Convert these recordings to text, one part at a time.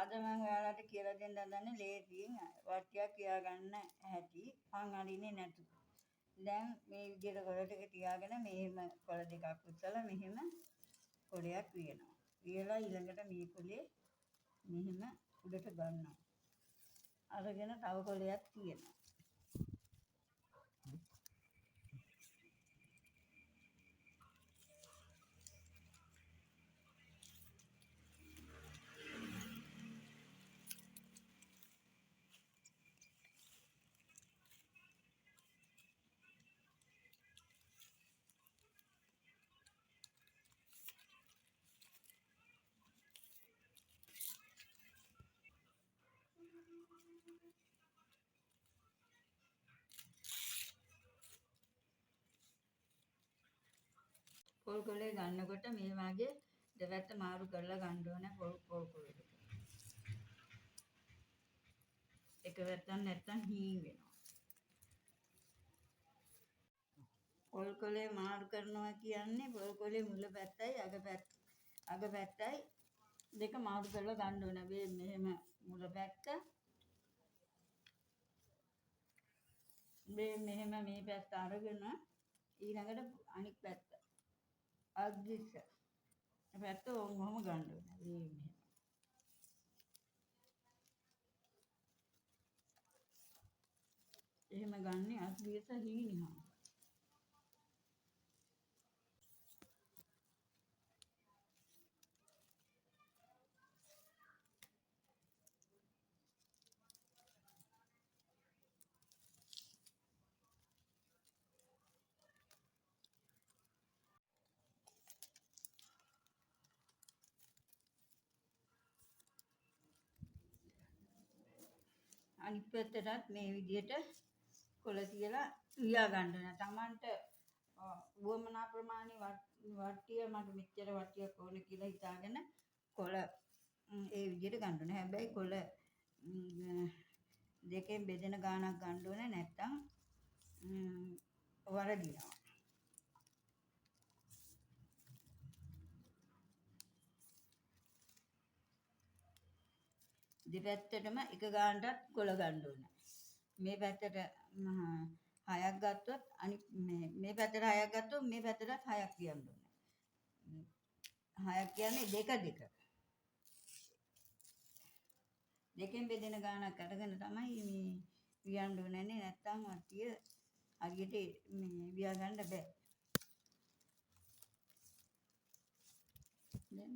අද මම ඔයාලට කියලා දෙන්න හදන්නේ ලේසියෙන් වට්ටියක් කියාගන්න හැටි පන් අරින්නේ නැතුව. දැන් මේ විදිහට කොළ ටික තියාගෙන මෙහෙම කොළ දෙකක් උස්සලා මෙහෙම කොළයක් වියනවා. වියලා ඊළඟට මේ කොළේ මෙහෙම උඩට ගන්නවා. අරගෙන තව කොළයක් තියනවා. පොල් කොළේ ගන්නකොට මේ වගේ දෙපැත්ත මාරු කරලා ගන්න ඕනේ පොල් කොළේ. එක පැත්තක් නැත්තම් හීන් වෙනවා. පොල් කොළේ මාරු කරනවා කියන්නේ පොල් කොළේ මුල පැත්තයි අග පැත්තයි දෙක මාරු කරලා ගන්න ඕනේ. මේ මෙහෙම මුල පැත්ත මෙහෙම මේ පැත්ත අරගෙන ඊළඟට අනිත් පැත්ත අද්දිස්ස පැත්ත ඔහොම ගන්න ඕනේ. මෙහෙම එහෙම ගන්නේ අද්දිස්ස හීනිහා. අනිත් පැත්තටත් මේ විදිහට කොළ තියලා ලියා ගන්න ඕන. Tamanට වුවමනා ප්‍රමාණය වට්ටිය මට මෙච්චර වට්ටියක් ඕන කියලා හිතාගෙන කොළ ඒ විදිහට ගන්න ඕන. හැබැයි කොළ දෙකෙන් බෙදෙන ගාණක් ගන්න ඕනේ නැත්තම් වරදිනවා. දෙපැත්තටම එක ගානටත් කොළ ගන්න ඕනේ. මේ පැත්තට 6ක් ගත්තොත් අනිත් මේ පැත්තට 6ක් ගත්තොත් මේ පැත්තටත් 6ක් කියන්න ඕනේ. 6ක් කියන්නේ දෙක. දෙකෙන් බෙදෙන ගානක් අරගෙන තමයි මේ වියන්න ඕනේ. නැත්තම් වට්ටිය හරියට මේ වියා ගන්න බෑ. දැන්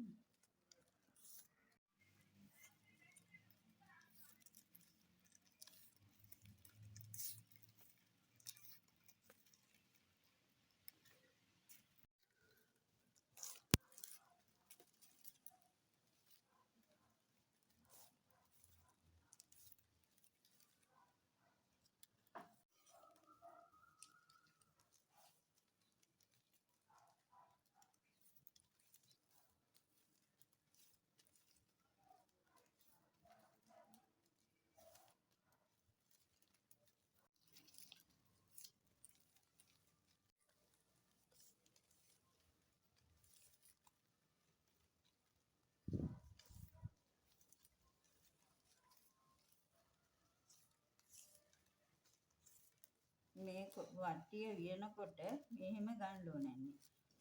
මේ වට්ටිය වියනකොට මෙහෙම ගන්න ඕනේ.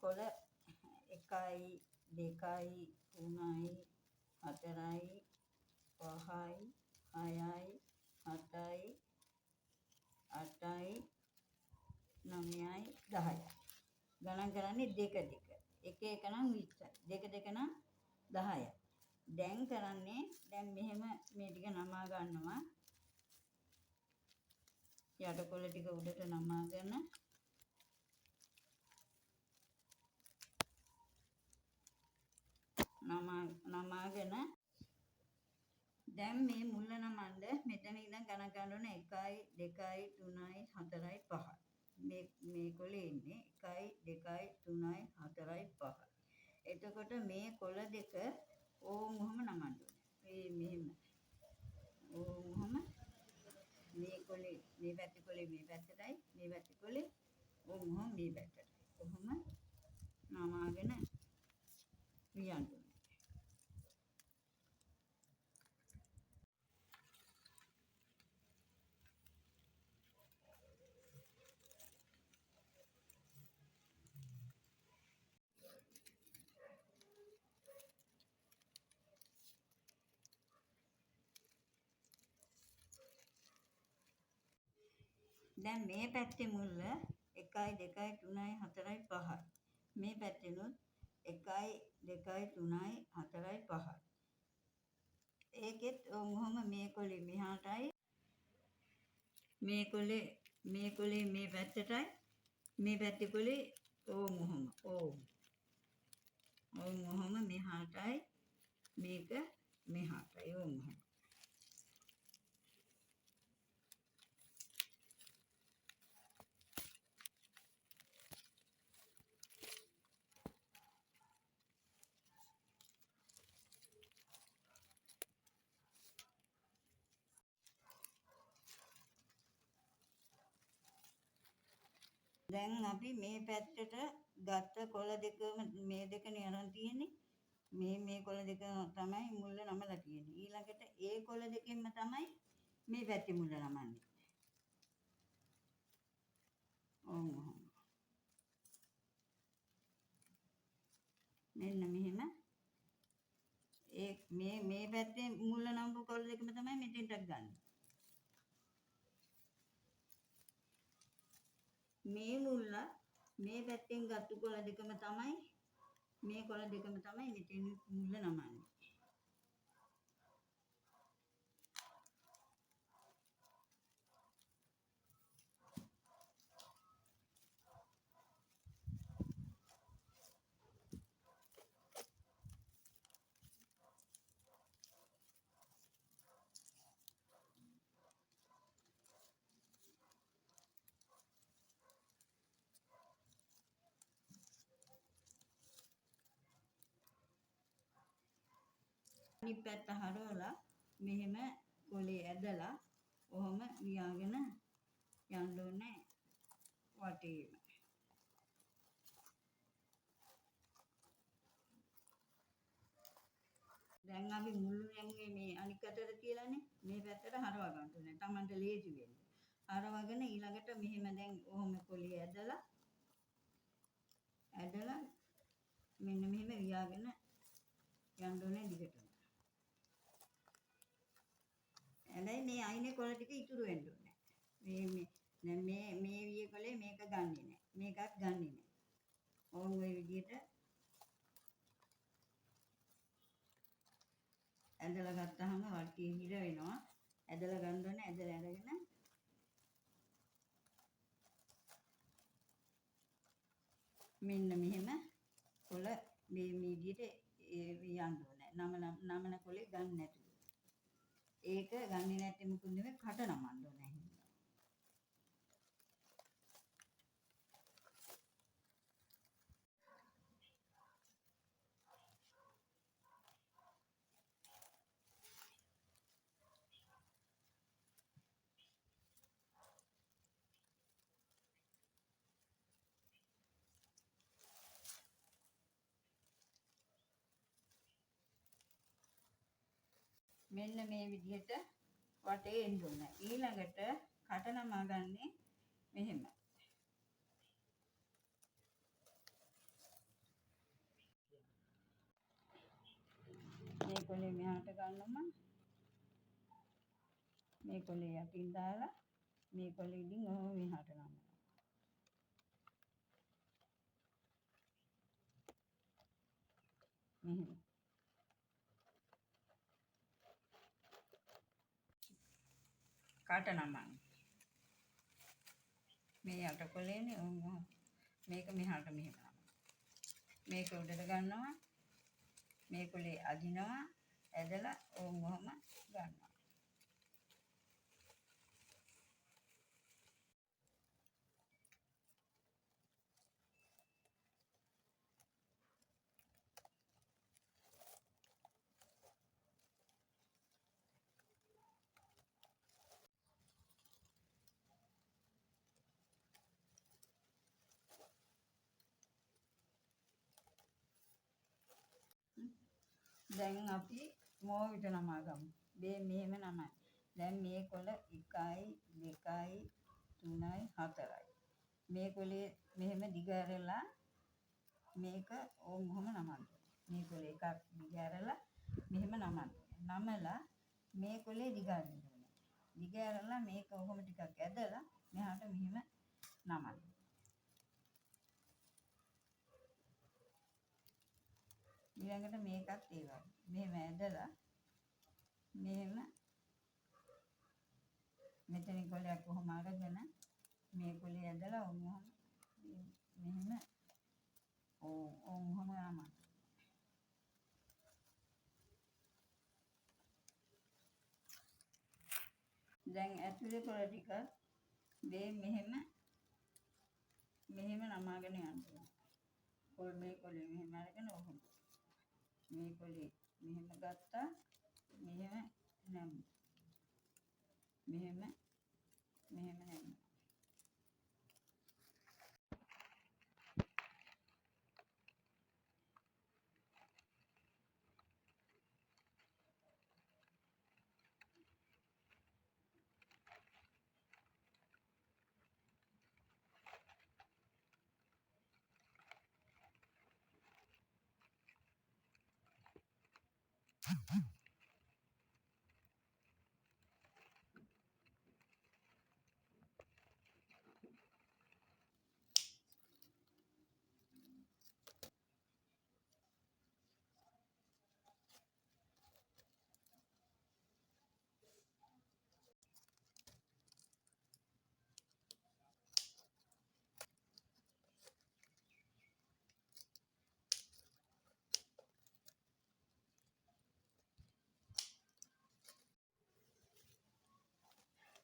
කොළ 1යි 2යි 3යි 4යි 5යි 6යි 7යි 8යි 9යි 10යි. ගණන් කරන්නේ දෙක. එක නම් 20යි. දෙක නම් 10යි. දැන් කරන්නේ දැන් මෙහෙම මේ ටික නමා ගන්නවා. යට කොළ ටික උඩට නමාගෙන නමාගෙන දැන් මේ මුල නමන්න මෙතන ඉඳන් ගණන් ගන්න ඕනේ 1යි 2යි 3යි 4යි 5යි. මේ කොළේ ඉන්නේ 1යි 2යි 3යි 4යි 5යි. එතකොට මේ කොළ දෙක ඕමම නමන්න ඕනේ. මෙහෙම ඕමම මේ කොළේ මේ පැත්තේ කොළේ මේ පැත්තටයි මේ පැත්තේ කොළේ ඕමම මේ පැත්තටයි. කොහොම නමාගෙන ලියන්න ඕනේ. දැන් මේ පැත්තේ මුල්ල 1 2 3 4 5යි. මේ පැත්තෙනුත් 1 2 3 4 5යි. ඒකෙත් ඔහොම මේ කොලේ මෙහාටයි මේ කොලේ මේ පැත්තටයි මේ පැත්තේ කොලේ ඔහොම මෙහාටයි මේක මෙහාටයි ඔහොම. දැන් අපි මේ පැත්තට ගත්ත කොළ දෙකම මේ දෙකනේ අරන් තියෙන්නේ. මේ කොළ දෙක තමයි මුල්ල නමලා තියෙන්නේ. ඊළඟට ඒ කොළ දෙකෙන්ම තමයි මේ පැත්තේ මුල්ල නමන්නේ. මෙන්න මෙහෙම මේ පැත්තේ මුල්ල නම්බු කොළ දෙකම තමයි මෙතෙන්ටත් ගන්න. මේ මුල්ල මේ පැත්තෙන් ගත්තු කොළ දෙකම තමයි මේ කොළ දෙකම තමයි මෙතෙන් මුල්ල නමන්නේ. අනිත් පැත්ත හරවලා මෙහෙම කොලේ ඇදලා ඔහොම ලියාගෙන යන්න ඕනේ වටේම. දැන් අපි මුල්ලු නැමුවේ මේ අනික් අතට කියලානේ මේ පැත්තට හරව ගන්න ඕනේ. Tamanට ලේසි වෙන්න. හරවගෙන ඊළඟට මෙහෙම දැන් ඔහොම කොලේ ඇදලා මෙන්න මෙහෙම ලියාගෙන යන්න ඕනේ දිගටම. හැබැයි මේ අයිනේ කොළ ටික ඉතුරු වෙන්න ඕනේ. මේ විය කොලේ මේක ගන්නෙ නෑ. මේකත් ගන්නෙ නෑ. ඕන් ඔය විදිහට ඇදලා ගත්තාම වටේ හිර වෙනවා. ඇදලා ගන්න ඕනේ. ඇදලා අරගෙන මෙන්න මෙහෙම කොළ මේ විදිහට යන්න ඕනේ. නමන කොලේ ගන්න නැතුව. ඒක ගන්නේ නැත්නම් මුකුත් නෙමෙයි කට නමන්න ඕනේ. මෙන්න මේ විදිහට වටේ එන්න ඕනේ. ඊළඟට කට නමා ගන්නේ මෙහෙම. මේ කොලේ මෙහාට ගන්නම මේ කොලේ යටින් දාලා මේ කොලේ ඉදින් ඔහොම මෙහාට නමනවා. මෙහෙම. කට නමන්න. මේ යට කොලේනේ ඔහොම මේක මෙහාට මෙහෙම නමනවා. මේක උඩට ගන්නවා. මේ කොලේ අදිනවා. ඇදලා ඔහොම ගන්නවා. දැන් අපි මෝවිත නමා ගමු. මෙහෙම නමයි. දැන් මේ කොළ 1 2 3 4යි. මේ කොලේ මෙහෙම දිග ඇරලා මේක ඔහොම නමන්න. මේ කොලේ එකක් දිග ඇරලා මෙහෙම නමන්න. නමලා මේ කොලේ දිග අරින්න ඕනේ. දිග ඇරලා මේක ඔහොම ටිකක් ඇදලා මෙහාට මෙහෙම නමන්න. ඊළඟට මේකත් ඒ වගේ. මෙහෙම ඇදලා මෙහෙම මෙතනින් කොලයක් කොහොම අරගෙන මේ කොලේ ඇදලා ඔන්නෝම මෙහෙම ඔහොම නමන්න. දැන් ඇතුලේ කොළ ටික මෙහෙම නමාගෙන යන්න. මේ කොලේ මෙහෙම අරගෙන ඔහොම. මේ කොලේ මෙහෙම ගත්තා. මෙහෙම නැම්. මෙහෙම නැම්.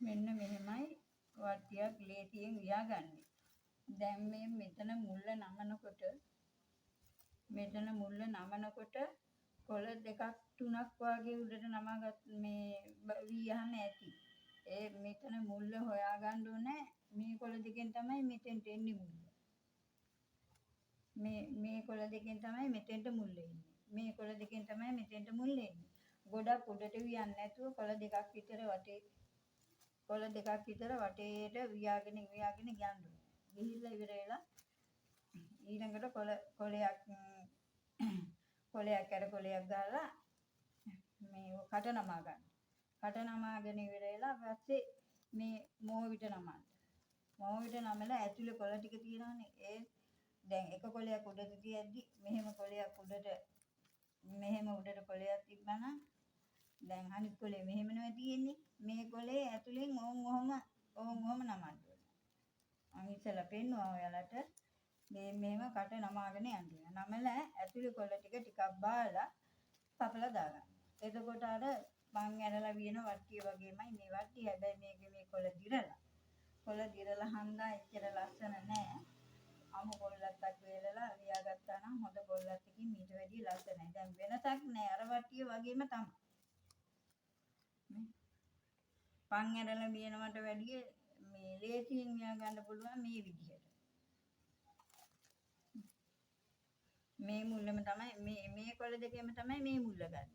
මෙන්න මෙහෙමයි වට්ටියක් ලේසියෙන් වියාගන්නේ. දැන් මේ මෙතන මුල්ල නමනකොට කොළ දෙකක් තුනක් වගේ උඩට නමාගත් මේ වියහම ඇති. ඒ මෙතන මුල්ල හොයාගන්න ඕනේ. මේ කොළ දෙකෙන් තමයි මෙතෙන්ට එන්නේ මුල්ල. මේ කොළ දෙකෙන් තමයි මෙතෙන්ට මුල්ල එන්නේ. මේ කොළ දෙකෙන් තමයි මෙතෙන්ට මුල්ල එන්නේ. ගොඩක් උඩට වියන්නේ නැතුව කොළ දෙකක් විතර වටේට වියාගෙන යන්න ඕනේ. ගිහිල්ලා ඉවර වෙලා ඊළඟට කොලයක් ගාලා මේ කට නමා ගන්න. කට නමාගෙන ඉවර වෙලා පස්සේ මේ මෝවිට නමන්න. මෝවිට නමලා ඇතුලේ කොළ ටික තියෙනවනේ. ඒ දැන් එක කොලයක් උඩට තියද්දි මෙහෙම උඩට කොලයක් තිබ්බනම් දැන් අනිත් කොලේ මෙහෙම නෙවෙයි තියෙන්නේ. මේ කොලේ ඇතුලෙන් ඔහොම නමන්න. මම ඉස්සෙල්ලා පෙන්නුවා ඔයාලට. මෙහෙම කට නමාගෙන යන්න. නමලා ඇතුලේ කොළ ටිකක් බාලා කපලා දාගන්න. එතකොට අර මං ඇරලා වියන වට්ටිය වගේමයි මේ වට්ටිය. හැබැයි මේකේ මේ කොළ දිරලා හන්දා එච්චර ලස්සන නෑ. අමු කොල්ලත්තක් වේලලා වියාගත්තා නම් හොඳ කොල්ලත්තකින් මීට වැඩිය ලස්සනයි. දැන් වෙනසක් නෑ. අර වට්ටිය වගේම තමයි. පන් ඇරලා වියනවට වැඩිය මේ ලේසියෙන් වියා ගන්න පුළුවන් මේ විදිහට. මේ මුල්ලම තමයි මේ කොළ දෙකෙන්ම තමයි මේ මුල්ල ගන්න.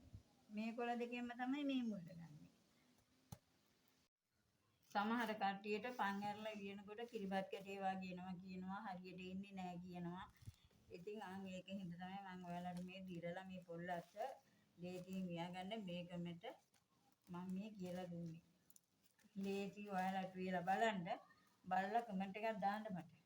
මේ කොළ දෙකෙන්ම තමයි මේ මුල්ල ගන්න. සමහර කට්ටියට පන් ඇරලා වියනකොට කිරිබත් කැටේ වගේ කියනවා හරියට එන්නේ නැහැ කියනවා. ඉතින් ඒකෙන් තමයි මම ඔයාලට මේ දිරලා මේ පොල්ලත්ත ලේසියෙන් වියාගන්න මේකමෙට මම මේ කියලා දුන්නේ. ලේසි ඔයාලට වියලා බලන්න. බලලා කමෙන්ට් එකක් දාන්න මට.